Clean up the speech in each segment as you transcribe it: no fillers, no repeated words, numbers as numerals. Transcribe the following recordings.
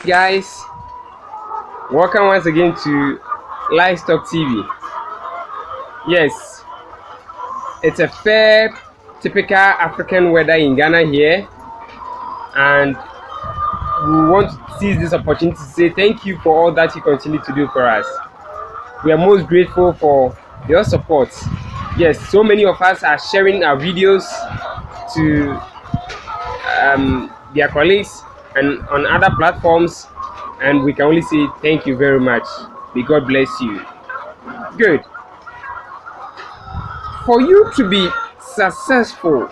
Guys, welcome once again to Livestock TV. Yes, it's a fair, typical African weather in Ghana here, and we want to seize this opportunity to say thank you for all that you continue to do for us. We are most grateful for your support. Yes, so many of us are sharing our videos to their colleagues and on other platforms, and we can only say thank you very much. May God bless you. Good. For you to be successful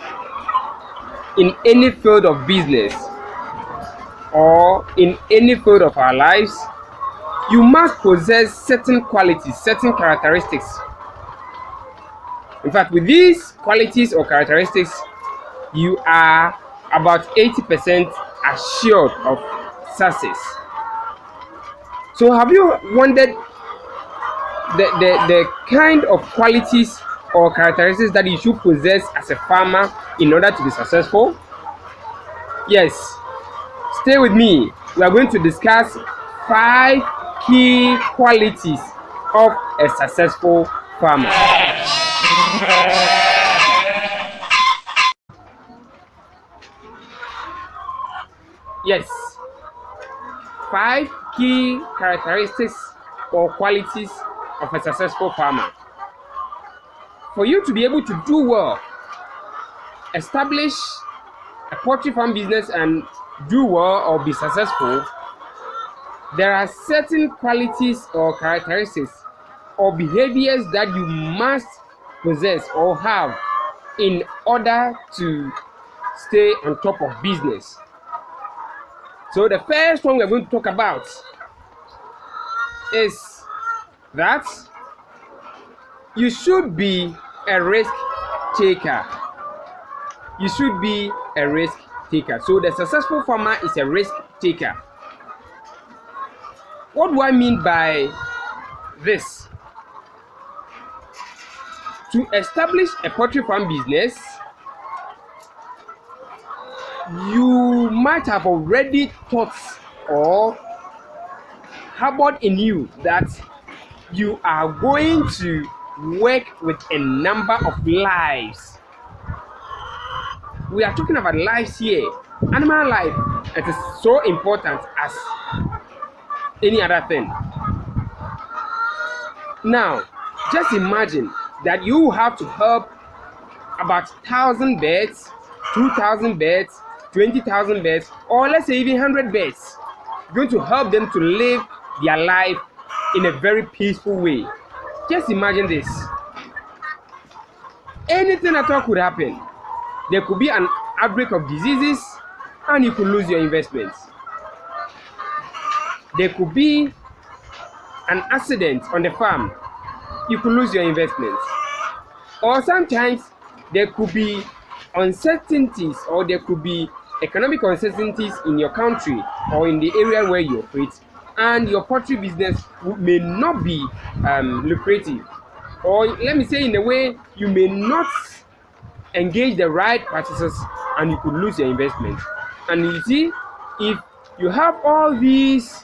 in any field of business or in any field of our lives, you must possess certain qualities, certain characteristics. In fact, with these qualities or characteristics, you are about 80% assured of success. So have you wondered the kind of qualities or characteristics that you should possess as a farmer in order to be successful? Yes, stay with me. We are going to discuss 5 key qualities of a successful farmer. Yes, 5 key characteristics or qualities of a successful farmer. For you to be able to do well, establish a poultry farm business and do well or be successful, there are certain qualities or characteristics or behaviors that you must possess or have in order to stay on top of business. So the first one we're going to talk about is that you should be a risk taker. You should be a risk taker. So the successful farmer is a risk taker. What do I mean by this? To establish a poultry farm business, you might have already thought or harbored in you that you are going to work with a number of lives. We are talking about lives here. Animal life, it is so important as any other thing. Now, just imagine that you have to help about 1,000 birds, 2,000 birds, 20,000 birds, or let's say even 100 birds. You're going to help them to live their life in a very peaceful way. Just imagine this. Anything at all could happen. There could be an outbreak of diseases and you could lose your investments. There could be an accident on the farm. You could lose your investments. Or sometimes there could be uncertainties or there could be economic uncertainties in your country or in the area where you operate, and your poultry business may not be lucrative, or let me say in a way you may not engage the right practices and you could lose your investment. And you see, if you have all these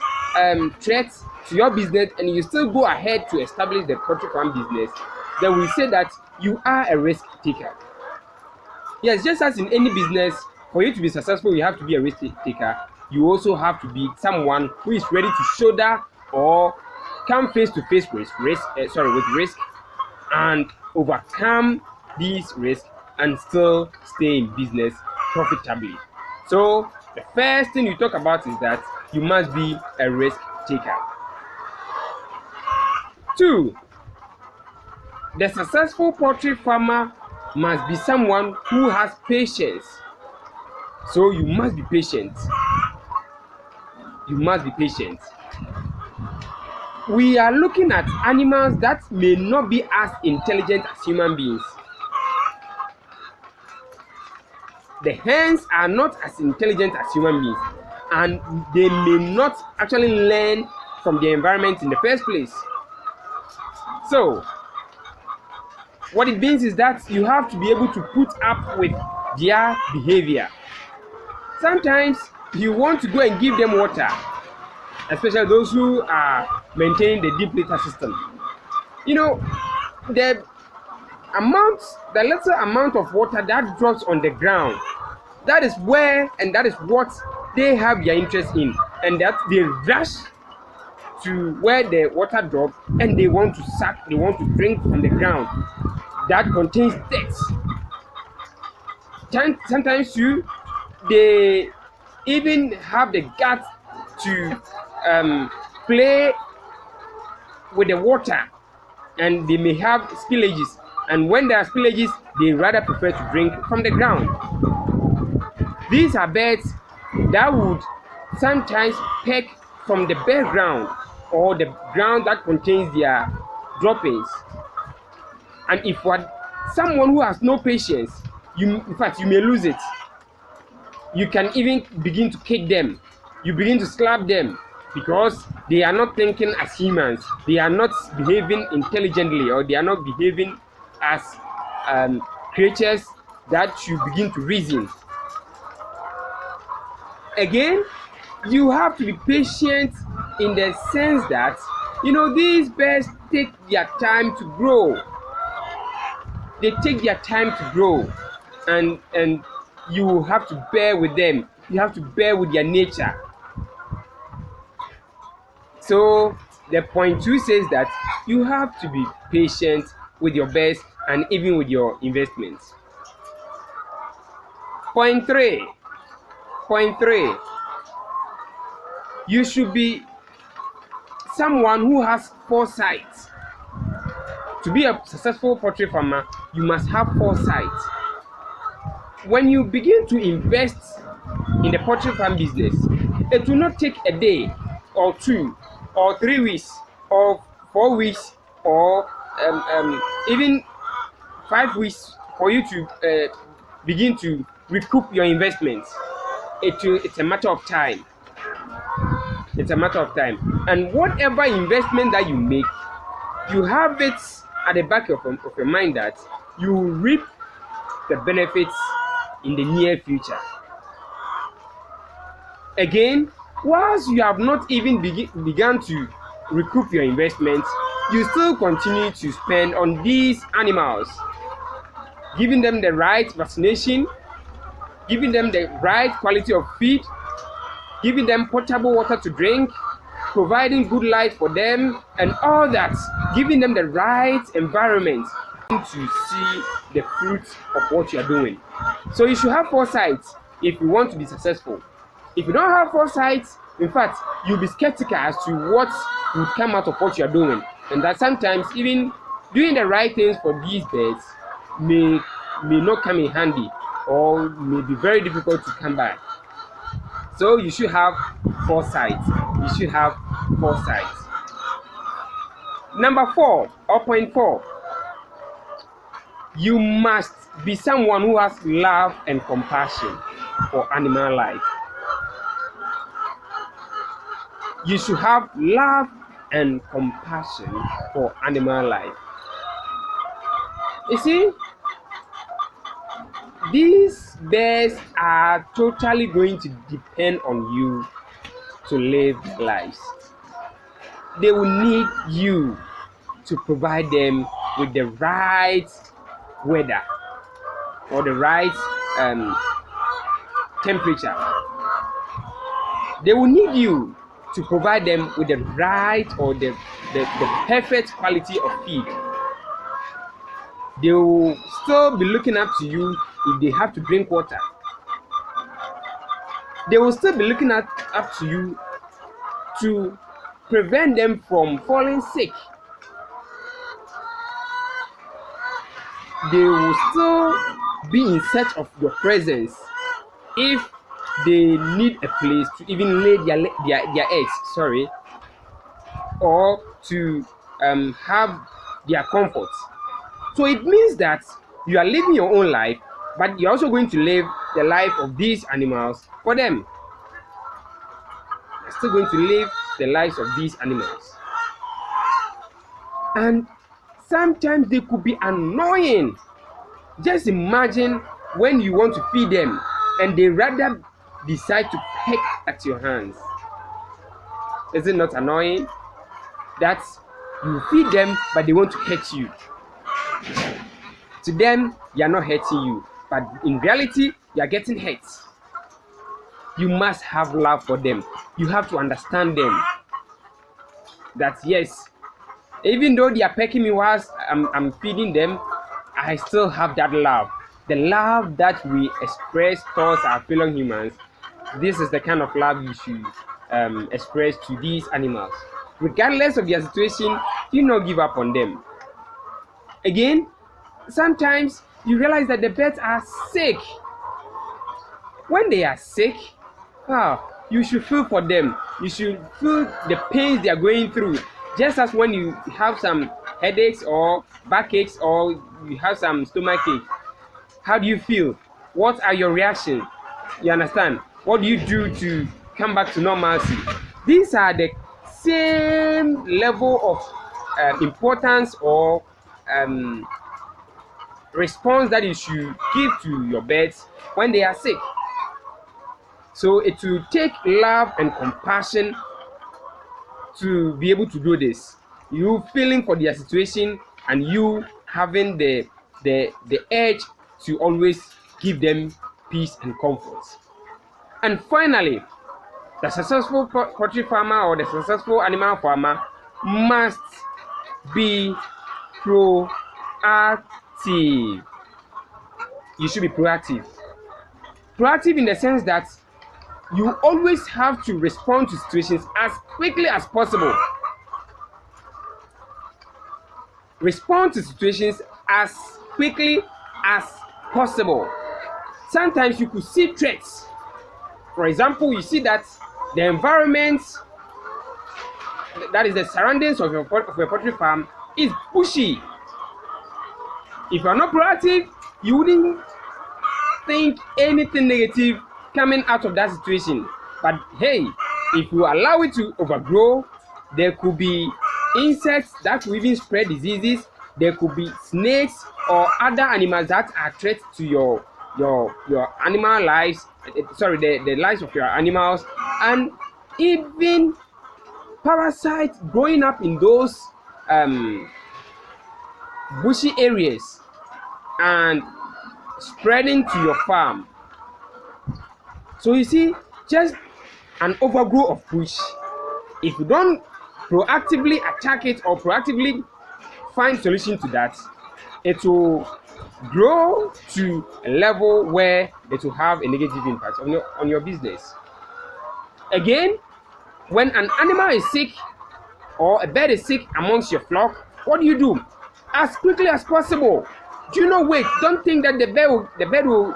threats to your business and you still go ahead to establish the poultry farm business, then we say that you are a risk taker. Yes, just as in any business, for you to be successful, you have to be a risk taker. You also have to be someone who is ready to shoulder or come face to face with risk and overcome these risks and still stay in business profitably. So the first thing you talk about is that you must be a risk taker. 2, the successful poultry farmer must be someone who has patience. So you must be patient. You must be patient. We are looking at animals that may not be as intelligent as human beings. The hens are not as intelligent as human beings, and they may not actually learn from the environment in the first place. So what it means is that you have to be able to put up with their behavior. Sometimes you want to go and give them water, especially those who are maintaining the deep litter system. You know, the little amount of water that drops on the ground, that is where and that is what they have their interest in, and that they rush to where the water drops and they want to drink from the ground that contains dirt. Sometimes they even have the guts to play with the water, and they may have spillages, and when there are spillages they rather prefer to drink from the ground. These are birds that would sometimes peck from the bare ground or the ground that contains their droppings. And if someone who has no patience, in fact you may lose it. You can even begin to kick them, you begin to slap them, because they are not thinking as humans, they are not behaving intelligently, or they are not behaving as creatures that should begin to reason. Again, you have to be patient in the sense that, you know, these birds take their time to grow. They take their time to grow, and you have to bear with them. You have to bear with their nature. So the point 2 says that you have to be patient with your birds and even with your investments. Point 3. You should be someone who has foresight. To be a successful poultry farmer, you must have foresight. When you begin to invest in the poultry farm business, it will not take a day or 2 or 3 weeks or 4 weeks or even 5 weeks for you to begin to recoup your investments. It's a matter of time. It's a matter of time. And whatever investment that you make, you have it at the back of your mind that you will reap the benefits in the near future. Again, whilst you have not even begun to recoup your investments, you still continue to spend on these animals, giving them the right vaccination, giving them the right quality of feed, giving them potable water to drink, providing good light for them, and all that, giving them the right environment to see the fruits of what you are doing. So you should have foresight if you want to be successful. If you don't have foresight, in fact, you'll be skeptical as to what will come out of what you are doing, and that sometimes even doing the right things for these birds may not come in handy, or may be very difficult to come by. So you should have foresight. You should have foresight. Number 4, or point 4, you must be someone who has love and compassion for animal life. You should have love and compassion for animal life. You see, these birds are totally going to depend on you to live their lives. They will need you to provide them with the right weather or the right temperature. They will need you to provide them with the right or the perfect quality of feed. They will still be looking up to you if they have to drink water. They will still be looking up to you to prevent them from falling sick. They will still be in search of your presence if they need a place to even lay their eggs, or to have their comfort. So it means that you are living your own life, but you're also going to live the life of these animals for them. You're still going to live the lives of these animals. And sometimes they could be annoying. Just imagine when you want to feed them and they rather decide to peck at your hands. Is it not annoying that you feed them but they want to hurt you? To them, they are not hurting you, but in reality, you are getting hurt. You must have love for them. You have to understand them. That yes, even though they are pecking me whilst I'm feeding them, I still have that love. The love that we express towards our fellow humans. This is the kind of love you should express to these animals. Regardless of their situation, do not give up on them. Again, sometimes you realize that the birds are sick. When they are sick, you should feel for them. You should feel the pains they are going through. Just as when you have some headaches or backaches or you have some stomach ache. How do you feel? What are your reactions? You understand? What do you do to come back to normalcy? These are the same level of importance or response that you should give to your birds when they are sick. So it will take love and compassion to be able to do this. You feeling for their situation and you having the urge to always give them peace and comfort. And finally, the successful poultry farmer or the successful animal farmer must be proactive. You should be proactive. Proactive in the sense that you always have to respond to situations as quickly as possible. Respond to situations as quickly as possible. Sometimes you could see threats. For example, you see that the environment, that is the surroundings of your poultry farm, is bushy. If you are not proactive, you wouldn't think anything negative coming out of that situation. But hey, if you allow it to overgrow, there could be insects that could even spread diseases. There could be snakes or other animals that are threats to your animal lives. The lives of your animals, and even parasites growing up in those bushy areas and spreading to your farm. So you see, just an overgrow of bush, if you don't proactively attack it or proactively find solution to that, it will grow to a level where it will have a negative impact on your business. Again, when an animal is sick or a bird is sick amongst your flock, what do? As quickly as possible. Do not wait. Don't think that the bird will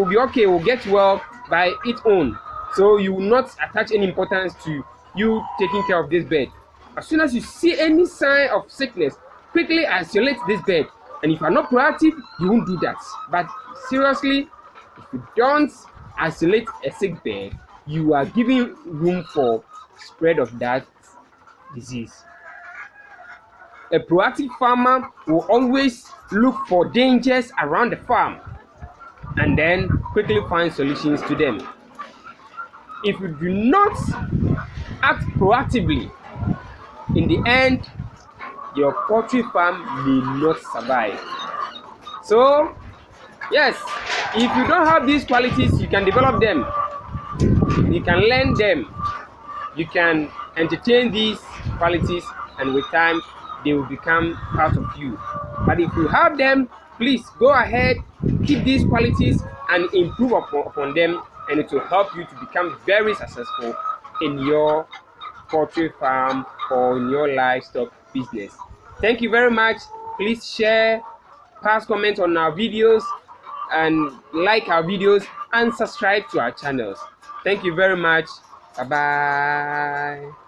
be okay, will get well by its own. So you will not attach any importance to you taking care of this bird. As soon as you see any sign of sickness, quickly isolate this bird. And if you are not proactive, you won't do that. But seriously, if you don't isolate a sick bird, you are giving room for spread of that disease. A proactive farmer will always look for dangers around the farm and then quickly find solutions to them. If you do not act proactively, in the end, your poultry farm may not survive. So, yes, if you don't have these qualities, you can develop them. You can learn them. You can entertain these qualities, and with time, they will become part of you. But if you have them, please go ahead, keep these qualities and improve upon them, and it will help you to become very successful in your poultry farm or in your livestock business. Thank you very much. Please share, pass comments on our videos, and like our videos and subscribe to our channels. Thank you very much. Bye bye.